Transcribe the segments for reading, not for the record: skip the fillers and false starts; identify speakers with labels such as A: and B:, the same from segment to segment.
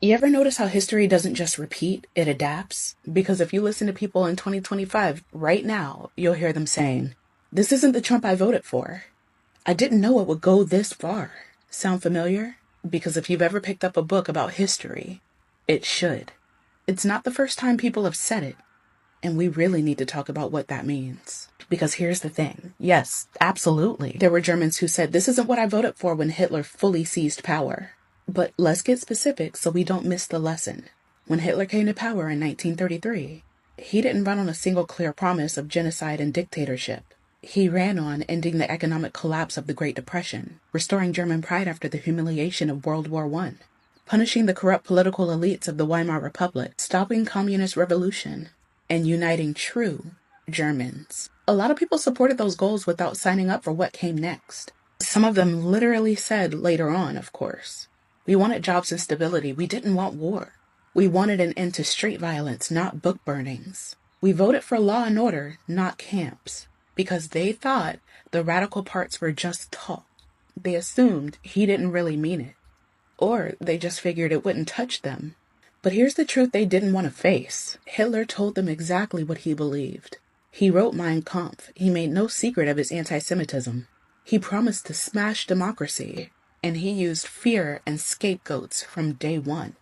A: You ever notice how history doesn't just repeat, it adapts? Because if you listen to people in 2025, right now, you'll hear them saying, "This isn't the Trump I voted for. I didn't know it would go this far." Sound familiar? Because if you've ever picked up a book about history, it should. It's not the first time people have said it, and we really need to talk about what that means. Because here's the thing. Yes, absolutely. There were Germans who said, "This isn't what I voted for," when Hitler fully seized power. But let's get specific so we don't miss the lesson. When Hitler came to power in 1933, he didn't run on a single clear promise of genocide and dictatorship. He ran on ending the economic collapse of the Great Depression, restoring German pride after the humiliation of World War I, punishing the corrupt political elites of the Weimar Republic, stopping communist revolution, and uniting true Germans. A lot of people supported those goals without signing up for what came next. Some of them literally said later on, of course, "We wanted jobs and stability. We didn't want war. We wanted an end to street violence, not book burnings. We voted for law and order, not camps," because they thought the radical parts were just talk. They assumed he didn't really mean it, or they just figured it wouldn't touch them. But here's the truth they didn't want to face. Hitler told them exactly what he believed. He wrote Mein Kampf. He made no secret of his anti-Semitism. He promised to smash democracy, and he used fear and scapegoats from day one.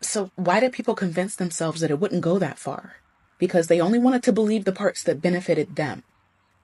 A: So why did people convince themselves that it wouldn't go that far? Because they only wanted to believe the parts that benefited them.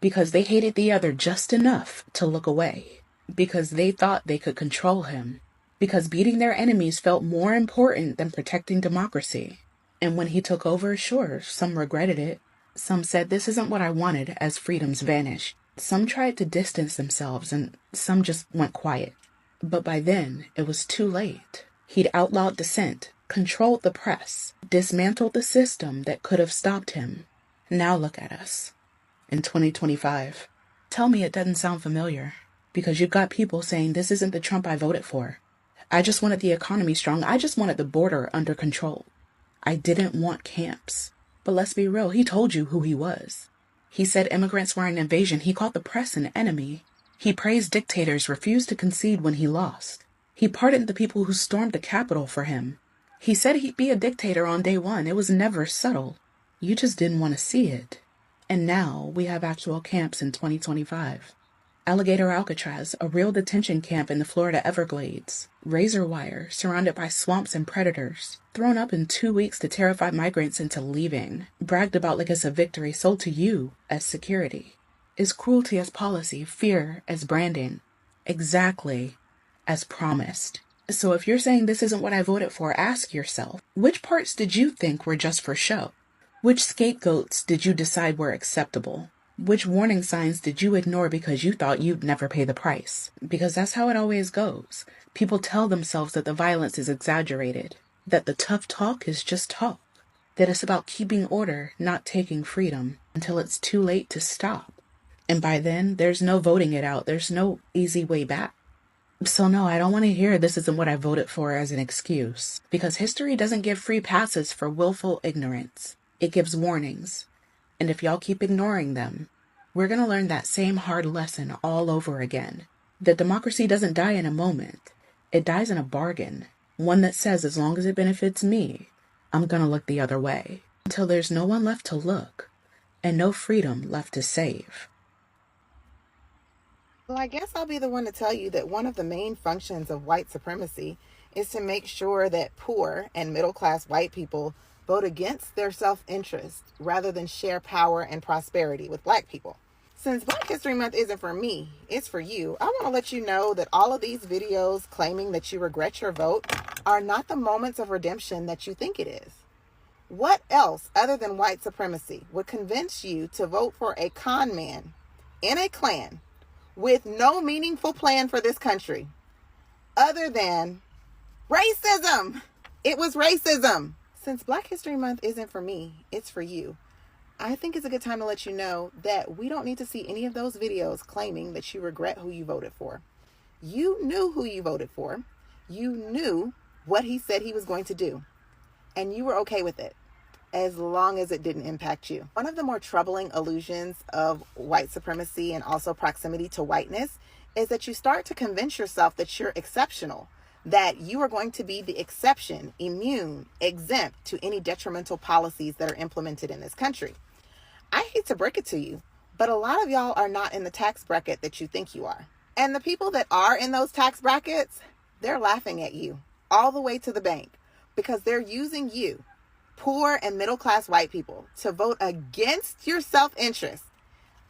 A: Because they hated the other just enough to look away. Because they thought they could control him. Because beating their enemies felt more important than protecting democracy. And when he took over, sure, some regretted it. Some said, "This isn't what I wanted," as freedoms vanished. Some tried to distance themselves, and some just went quiet. But by then, it was too late. He'd outlawed dissent, controlled the press, dismantled the system that could have stopped him. Now look at us. In 2025. Tell me it doesn't sound familiar. Because you've got people saying, "This isn't the Trump I voted for. I just wanted the economy strong. I just wanted the border under control. I didn't want camps." But let's be real, he told you who he was. He said immigrants were an invasion. He called the press an enemy. He praised dictators, refused to concede when he lost. He pardoned the people who stormed the Capitol for him. He said he'd be a dictator on day one. It was never subtle. You just didn't want to see it. And now we have actual camps in 2025. Alligator Alcatraz, a real detention camp in the Florida Everglades. Razor wire, surrounded by swamps and predators. Thrown up in 2 weeks to terrify migrants into leaving. Bragged about like it's a victory, sold to you as security. Is cruelty as policy, fear as branding. Exactly as promised. So if you're saying this isn't what I voted for, ask yourself, which parts did you think were just for show? Which scapegoats did you decide were acceptable? Which warning signs did you ignore because you thought you'd never pay the price? Because that's how it always goes. People tell themselves that the violence is exaggerated, that the tough talk is just talk, that it's about keeping order, not taking freedom, until it's too late to stop. And by then, there's no voting it out. There's no easy way back. So no, I don't want to hear "this isn't what I voted for" as an excuse. Because history doesn't give free passes for willful ignorance. It gives warnings. And if y'all keep ignoring them, we're going to learn that same hard lesson all over again. That democracy doesn't die in a moment. It dies in a bargain. One that says, as long as it benefits me, I'm going to look the other way. Until there's no one left to look, and no freedom left to save.
B: Well, I guess I'll be the one to tell you that one of the main functions of white supremacy is to make sure that poor and middle-class white people vote against their self-interest rather than share power and prosperity with black people. Since Black History Month isn't for me, it's for you, I want to let you know that all of these videos claiming that you regret your vote are not the moments of redemption that you think it is. What else other than white supremacy would convince you to vote for a con man in a Klan with no meaningful plan for this country other than racism? It was racism. Since Black History Month isn't for me, it's for you, I think it's a good time to let you know that we don't need to see any of those videos claiming that you regret who you voted for. You knew who you voted for. You knew what he said he was going to do. And you were okay with it, as long as it didn't impact you. One of the more troubling illusions of white supremacy and also proximity to whiteness is that you start to convince yourself that you're exceptional that you are going to be the exception, immune, exempt to any detrimental policies that are implemented in this country. I hate to break it to you, but a lot of y'all are not in the tax bracket that you think you are. And the people that are in those tax brackets, they're laughing at you all the way to the bank because they're using you, poor and middle-class white people, to vote against your self-interest,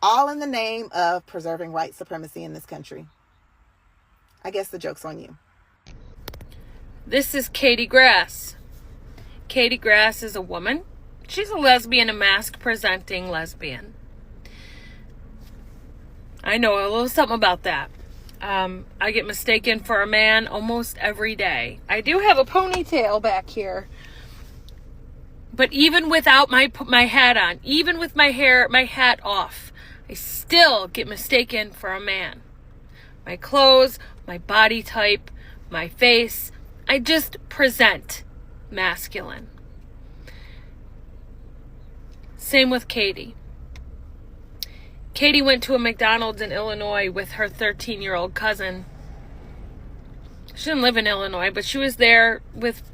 B: all in the name of preserving white supremacy in this country. I guess the joke's on you.
C: This is Katie Grass. Katie Grass is a woman. She's a lesbian, a mask-presenting lesbian. I know a little something about that. I get mistaken for a man almost every day. I do have a ponytail back here. But even without my hat on, even with my hat off, I still get mistaken for a man. My clothes, my body type, my face, I just present masculine. Same with Katie. Katie went to a McDonald's in Illinois with her 13-year-old cousin. She didn't live in Illinois, but she was there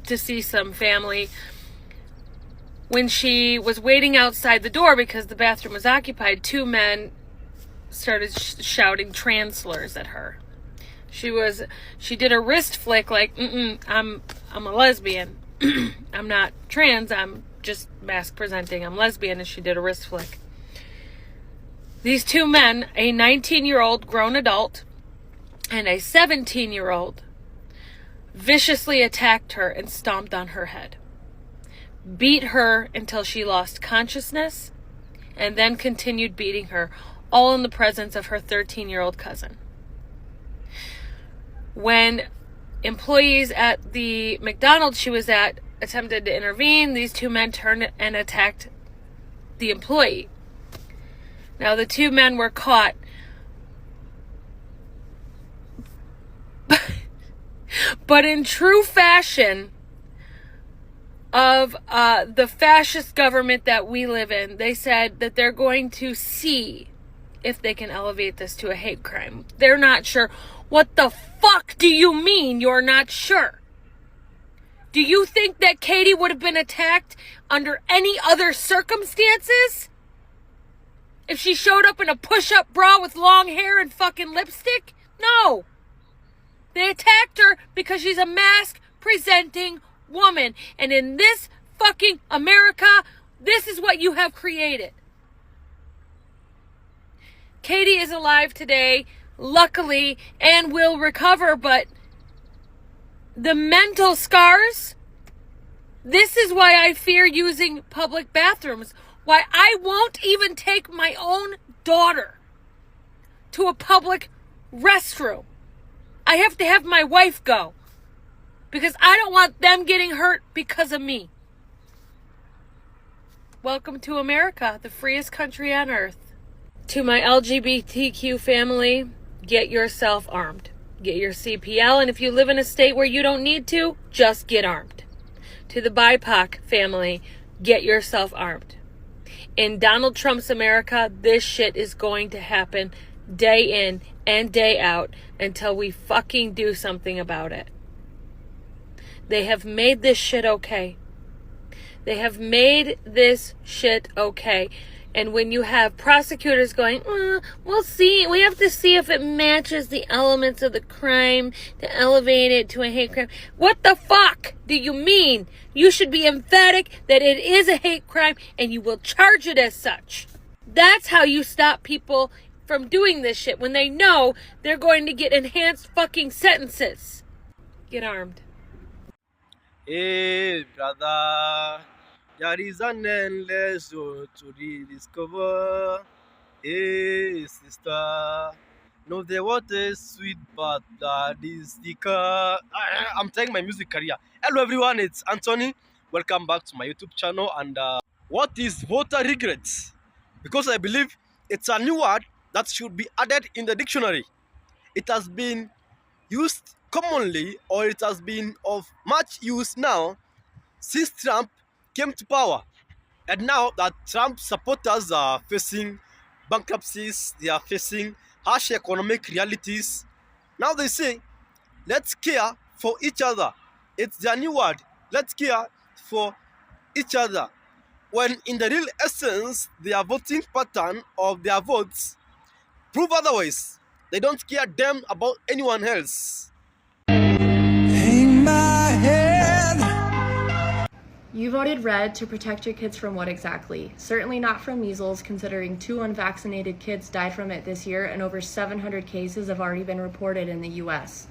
C: to see some family. When she was waiting outside the door because the bathroom was occupied, two men started shouting trans slurs at her. She did a wrist flick like, I'm a lesbian. I'm not trans, I'm just mask presenting. I'm lesbian, and she did a wrist flick. These two men, a 19-year-old grown adult and a 17-year-old, viciously attacked her and stomped on her head. Beat her until she lost consciousness, and then continued beating her, all in the presence of her 13-year-old cousin. When employees at the McDonald's she was at attempted to intervene, these two men turned and attacked the employee. Now, the two men were caught, but in true fashion of the fascist government that we live in, they said that they're going to see if they can elevate this to a hate crime. They're not sure. What the fuck do you mean you're not sure? Do you think that Katie would have been attacked under any other circumstances? If she showed up in a push-up bra with long hair and fucking lipstick? No. They attacked her because she's a mask-presenting woman. And in this fucking America, this is what you have created. Katie is alive today, luckily, and will recover, but the mental scars, this is why I fear using public bathrooms. Why I won't even take my own daughter to a public restroom. I have to have my wife go because I don't want them getting hurt because of me. Welcome to America, the freest country on earth. To my LGBTQ family, get yourself armed. Get your CPL, and if you live in a state where you don't need to, just get armed. To the BIPOC family, get yourself armed. In Donald Trump's America, this shit is going to happen day in and day out until we fucking do something about it. They have made this shit okay. They have made this shit okay. And when you have prosecutors going, we'll see, we have to see if it matches the elements of the crime to elevate it to a hate crime. What the fuck do you mean? You should be emphatic that it is a hate crime and you will charge it as such. That's how you stop people from doing this shit when they know they're going to get enhanced fucking sentences. Get armed.
D: Hey, brother. There is an endless road to rediscover. Hey, sister. No, the water is sweet, but that is thicker. I'm taking my music career. Hello, everyone. It's Anthony. Welcome back to my YouTube channel. And what is voter regrets? Because I believe it's a new word that should be added in the dictionary. It has been used commonly, or it has been of much use now since Trump came to power. And now that Trump supporters are facing bankruptcies, they are facing harsh economic realities. Now they say, let's care for each other. It's their new word. Let's care for each other. When in the real essence, their voting pattern of their votes prove otherwise. They don't care damn about anyone else.
E: Hang my head.
F: You voted red to protect your kids from what exactly? Certainly not from measles, considering 2 unvaccinated kids died from it this year and over 700 cases have already been reported in the US.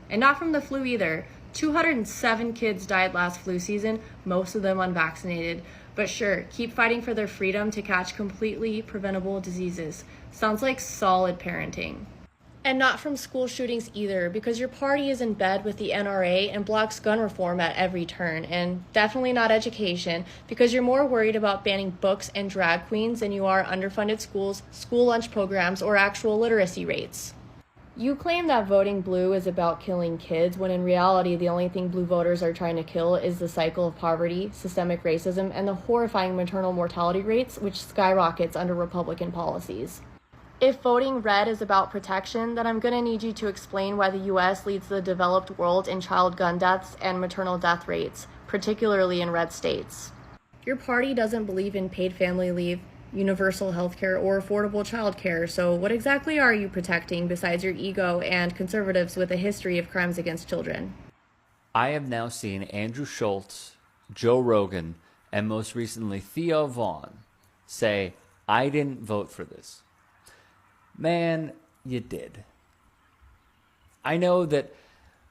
F: And not from the flu either. 207 kids died last flu season, most of them unvaccinated. But sure, keep fighting for their freedom to catch completely preventable diseases. Sounds like solid parenting. And not from school shootings either, because your party is in bed with the NRA and blocks gun reform at every turn. And definitely not education, because you're more worried about banning books and drag queens than you are underfunded schools, school lunch programs, or actual literacy rates. You claim that voting blue is about killing kids, when in reality the only thing blue voters are trying to kill is the cycle of poverty, systemic racism, and the horrifying maternal mortality rates, which skyrockets under Republican policies. If voting red is about protection, then I'm going to need you to explain why the U.S. leads the developed world in child gun deaths and maternal death rates, particularly in red states. Your party doesn't believe in paid family leave, universal health care, or affordable child care, so what exactly are you protecting besides your ego and conservatives with a history of crimes against children?
G: I have now seen Andrew Schultz, Joe Rogan, and most recently Theo Vaughn say, I didn't vote for this. Man, you did. I know that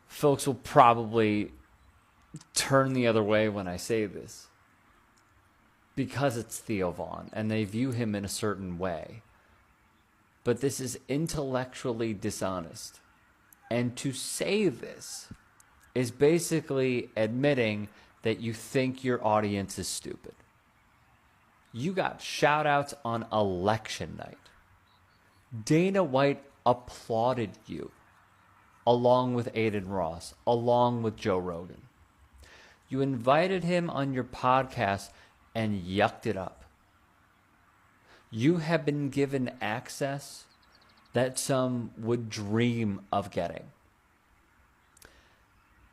G: folks will probably turn the other way when I say this because it's Theo Vaughn and they view him in a certain way. But this is intellectually dishonest. And to say this is basically admitting that you think your audience is stupid. You got shout outs on election night. Dana White applauded you, along with Aiden Ross, along with Joe Rogan. You invited him on your podcast and yucked it up. You have been given access that some would dream of getting.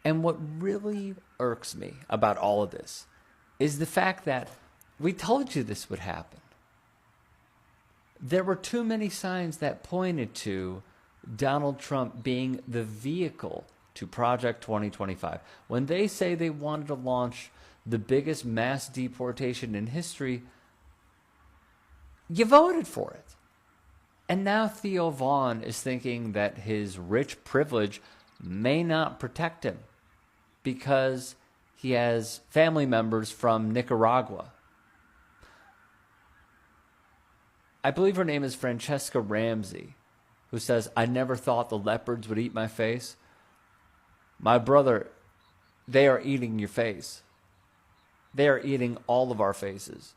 G: And what really irks me about all of this is the fact that we told you this would happen. There were too many signs that pointed to Donald Trump being the vehicle to Project 2025. When they say they wanted to launch the biggest mass deportation in history, you voted for it. And now Theo Vaughn is thinking that his rich privilege may not protect him because he has family members from Nicaragua. I believe her name is Francesca Ramsey, who says, I never thought the leopards would eat my face. My brother, they are eating your face. They are eating all of our faces.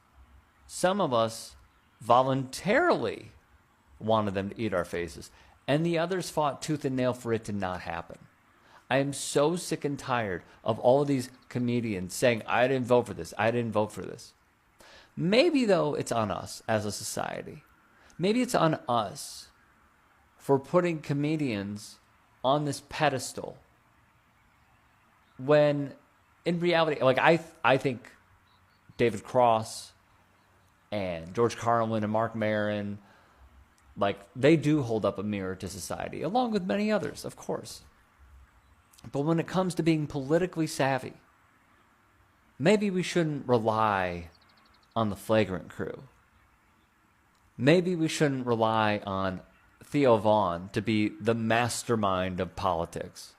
G: Some of us voluntarily wanted them to eat our faces, and the others fought tooth and nail for it to not happen. I am so sick and tired of all of these comedians saying, I didn't vote for this, I didn't vote for this. Maybe, though, it's on us as a society. Maybe it's on us for putting comedians on this pedestal when, in reality, like I think David Cross and George Carlin and Mark Maron, like, they do hold up a mirror to society, along with many others, of course. But when it comes to being politically savvy, maybe we shouldn't rely on the flagrant crew. Maybe we shouldn't rely on Theo Vaughn to be the mastermind of politics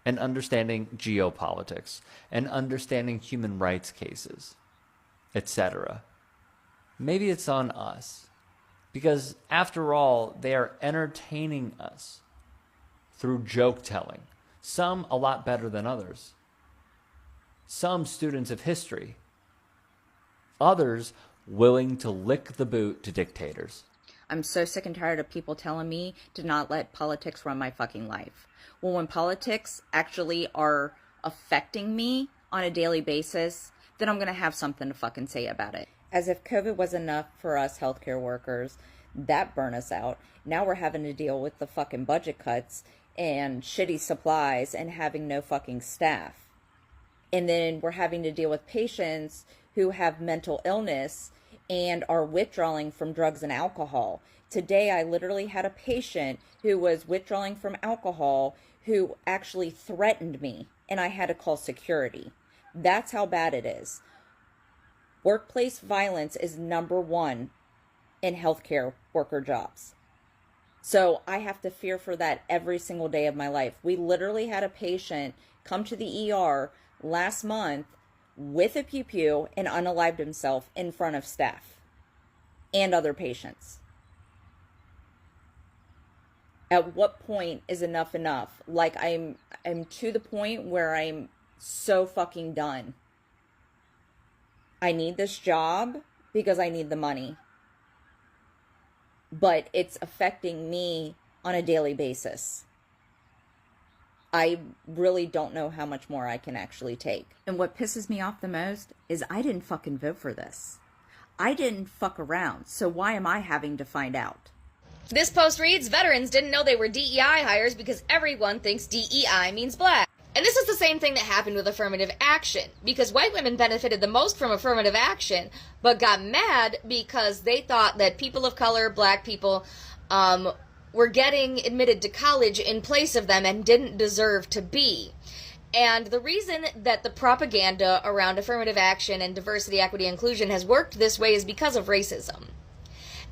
G: and understanding geopolitics and understanding human rights cases, etc. Maybe it's on us because, after all, they are entertaining us through joke telling, some a lot better than others. Some students of history, others willing to lick the boot to dictators.
H: I'm so sick and tired of people telling me to not let politics run my fucking life. Well, when politics actually are affecting me on a daily basis, then I'm going to have something to fucking say about it. As if COVID was enough for us healthcare workers, that burned us out. Now we're having to deal with the fucking budget cuts and shitty supplies and having no fucking staff. And then we're having to deal with patients who have mental illness and are withdrawing from drugs and alcohol. Today, I literally had a patient who was withdrawing from alcohol who actually threatened me, and I had to call security. That's how bad it is. Workplace violence is number one in healthcare worker jobs. So I have to fear for that every single day of my life. We literally had a patient come to the ER last month with a pew-pew and unalived himself in front of staff and other patients. At what point is enough enough? Like, I'm to the point where I'm so fucking done. I need this job because I need the money. But it's affecting me on a daily basis. I really don't know how much more I can actually take. And what pisses me off the most is I didn't fucking vote for this. I didn't fuck around, so why am I having to find out?
I: This post reads, veterans didn't know they were DEI hires because everyone thinks DEI means black. And this is the same thing that happened with affirmative action, because white women benefited the most from affirmative action, but got mad because they thought that people of color, black people, were getting admitted to college in place of them and didn't deserve to be. And the reason that the propaganda around affirmative action and diversity, equity, inclusion has worked this way is because of racism.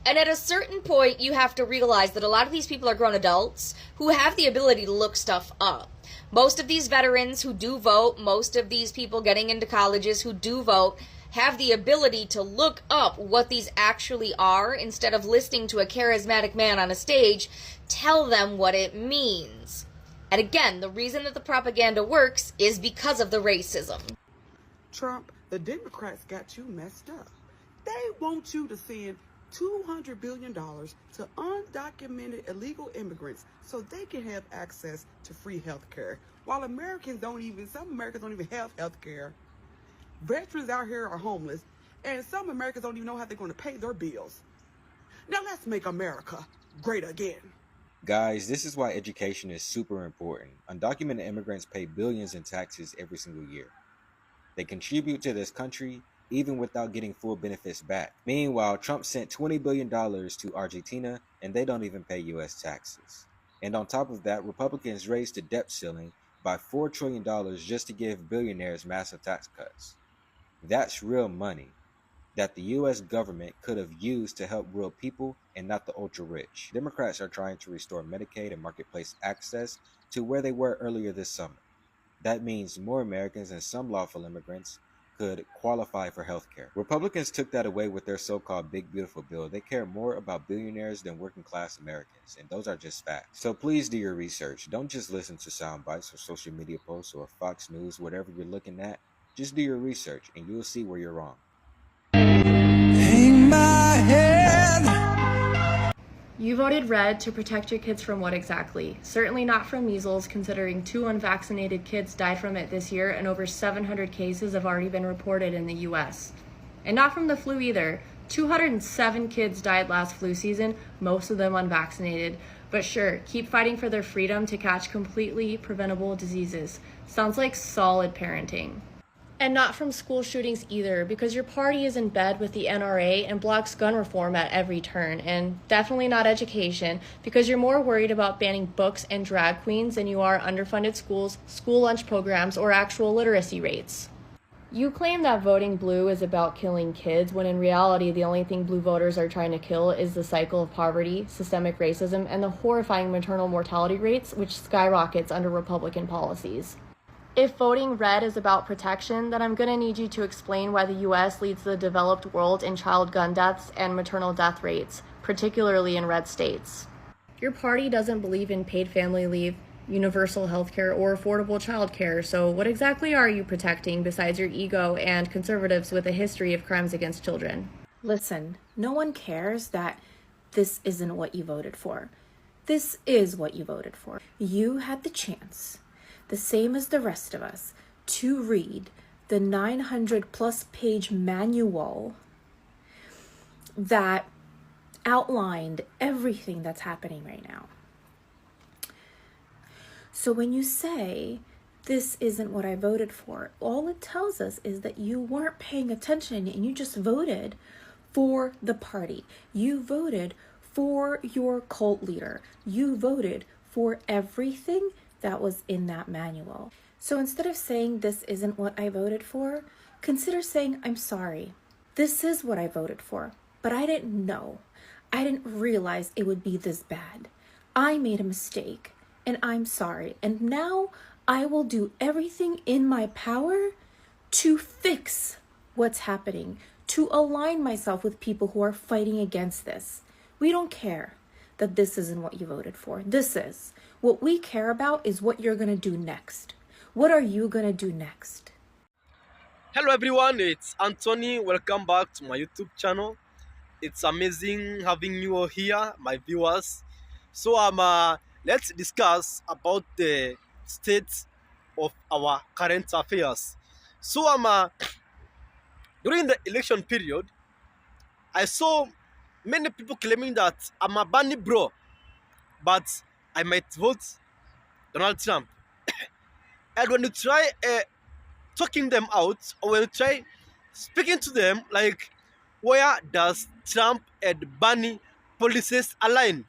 I: And at a certain point, you have to realize that a lot of these people are grown adults who have the ability to look stuff up. Most of these veterans who do vote, most of these people getting into colleges who do vote, have the ability to look up what these actually are instead of listening to a charismatic man on a stage tell them what it means. And again, the reason that the propaganda works is because of the racism.
J: Trump, the Democrats got you messed up. They want you to send $200 billion to undocumented illegal immigrants so they can have access to free health care. While some Americans don't even have health care. Veterans out here are homeless, and some Americans don't even know how they're going to pay their bills. Now let's make America great again.
K: Guys, this is why education is super important. Undocumented immigrants pay billions in taxes every single year. They contribute to this country even without getting full benefits back. Meanwhile, Trump sent $20 billion to Argentina, and they don't even pay U.S. taxes. And on top of that, Republicans raised the debt ceiling by $4 trillion just to give billionaires massive tax cuts. That's real money that the U.S. government could have used to help real people and not the ultra-rich. Democrats are trying to restore Medicaid and marketplace access to where they were earlier this summer. That means more Americans and some lawful immigrants could qualify for health care. Republicans took that away with their so-called Big Beautiful Bill. They care more about billionaires than working class Americans, and those are just facts. So please do your research. Don't just listen to sound bites or social media posts or Fox News, whatever you're looking at. Just do your research, and you'll see where you're wrong.
E: Hang my head.
F: You voted red to protect your kids from what exactly? Certainly not from measles, considering 2 unvaccinated kids died from it this year and over 700 cases have already been reported in the US. And not from the flu either. 207 kids died last flu season, most of them unvaccinated. But sure, keep fighting for their freedom to catch completely preventable diseases. Sounds like solid parenting. And not from school shootings either, because your party is in bed with the NRA and blocks gun reform at every turn. And definitely not education, because you're more worried about banning books and drag queens than you are underfunded schools, school lunch programs, or actual literacy rates. You claim that voting blue is about killing kids, when in reality the only thing blue voters are trying to kill is the cycle of poverty, systemic racism, and the horrifying maternal mortality rates, which skyrockets under Republican policies. If voting red is about protection, then I'm going to need you to explain why the U.S. leads the developed world in child gun deaths and maternal death rates, particularly in red states. Your party doesn't believe in paid family leave, universal health care, or affordable child care, so what exactly are you protecting besides your ego and conservatives with a history of crimes against children?
L: Listen, no one cares that this isn't what you voted for. This is what you voted for. You had the chance, the same as the rest of us, to read the 900+ page manual that outlined everything that's happening right now. So when you say, this isn't what I voted for, all it tells us is that you weren't paying attention and you just voted for the party. You voted for your cult leader. You voted for everything that was in that manual. So instead of saying this isn't what I voted for, consider saying, I'm sorry. This is what I voted for, but I didn't know. I didn't realize it would be this bad. I made a mistake, and I'm sorry. And now I will do everything in my power to fix what's happening, to align myself with people who are fighting against this. We don't care that this isn't what you voted for. This is. What we care about is what you're going to do next. What are you going to do next?
D: Hello everyone, it's Anthony. Welcome back to my YouTube channel. It's amazing having you here, my viewers. So let's discuss about the state of our current affairs. So during the election period, I saw many people claiming that I'm a Bernie bro, but I might vote Donald Trump. And when you try talking them out, or when you try speaking to them, like, where does Trump and Bernie policies align?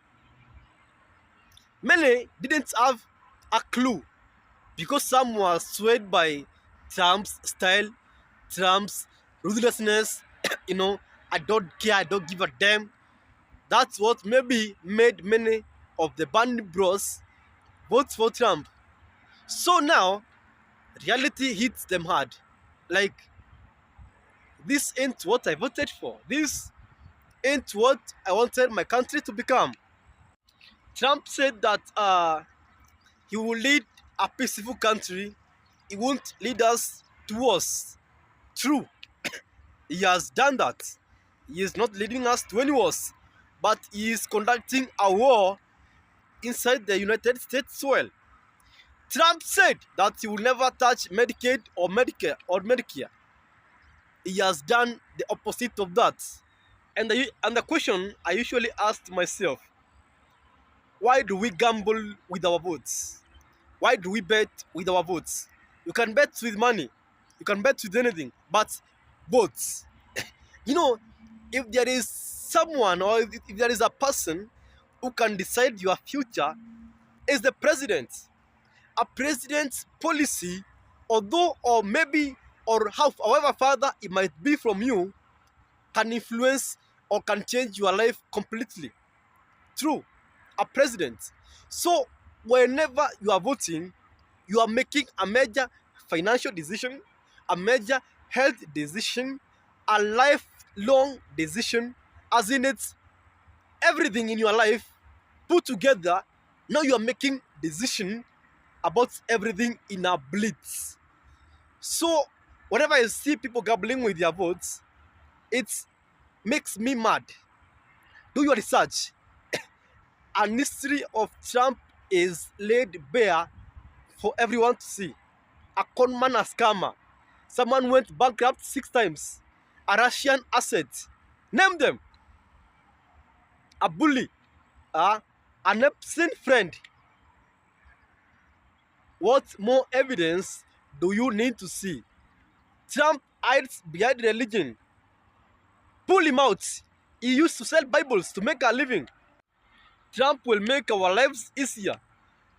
D: Many didn't have a clue because some were swayed by Trump's style, Trump's ruthlessness. I don't care, I don't give a damn. That's what maybe made many of the Bernie Bros vote for Trump. So now, reality hits them hard. Like, this ain't what I voted for. This ain't what I wanted my country to become. Trump said that he will lead a peaceful country. He won't lead us to wars. True, he has done that. He is not leading us to any wars, but he is conducting a war inside the United States soil. Trump said that he will never touch Medicaid or Medicare. He has done the opposite of that. And the question I usually ask myself, why do we gamble with our votes? Why do we bet with our votes? You can bet with money, you can bet with anything, but votes. If there is someone, or if there is a person who can decide your future, is the president. A president's policy, although or maybe or however farther it might be from you, can influence or can change your life completely. True, a president. So whenever you are voting, you are making a major financial decision, a major health decision, a lifelong decision, as in it's everything in your life put together. Now you are making decision about everything in a blitz. So whenever I see people gambling with their votes, it makes me mad. Do your research. An history of Trump is laid bare for everyone to see. A conman, a scammer, someone went bankrupt 6 times, a Russian asset, name them, a bully, an Epstein friend. What more evidence do you need to see? Trump hides behind religion. Pull him out. He used to sell Bibles to make a living. Trump will make our lives easier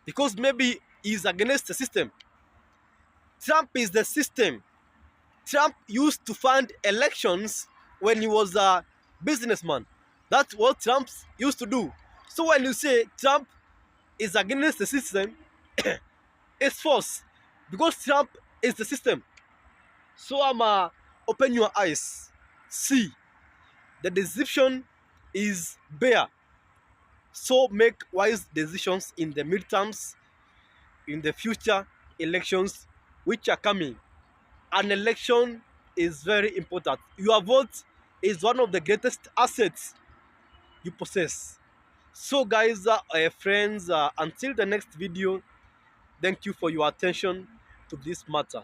D: because maybe he's against the system. Trump is the system. Trump used to fund elections when he was a businessman. That's what Trump used to do. So when you say Trump is against the system, it's false because Trump is the system. So open your eyes. See, the deception is bare. So make wise decisions in the midterms, in the future elections which are coming. An election is very important. Your vote is one of the greatest assets you possess. So guys, friends, until the next video, thank you for your attention to this matter.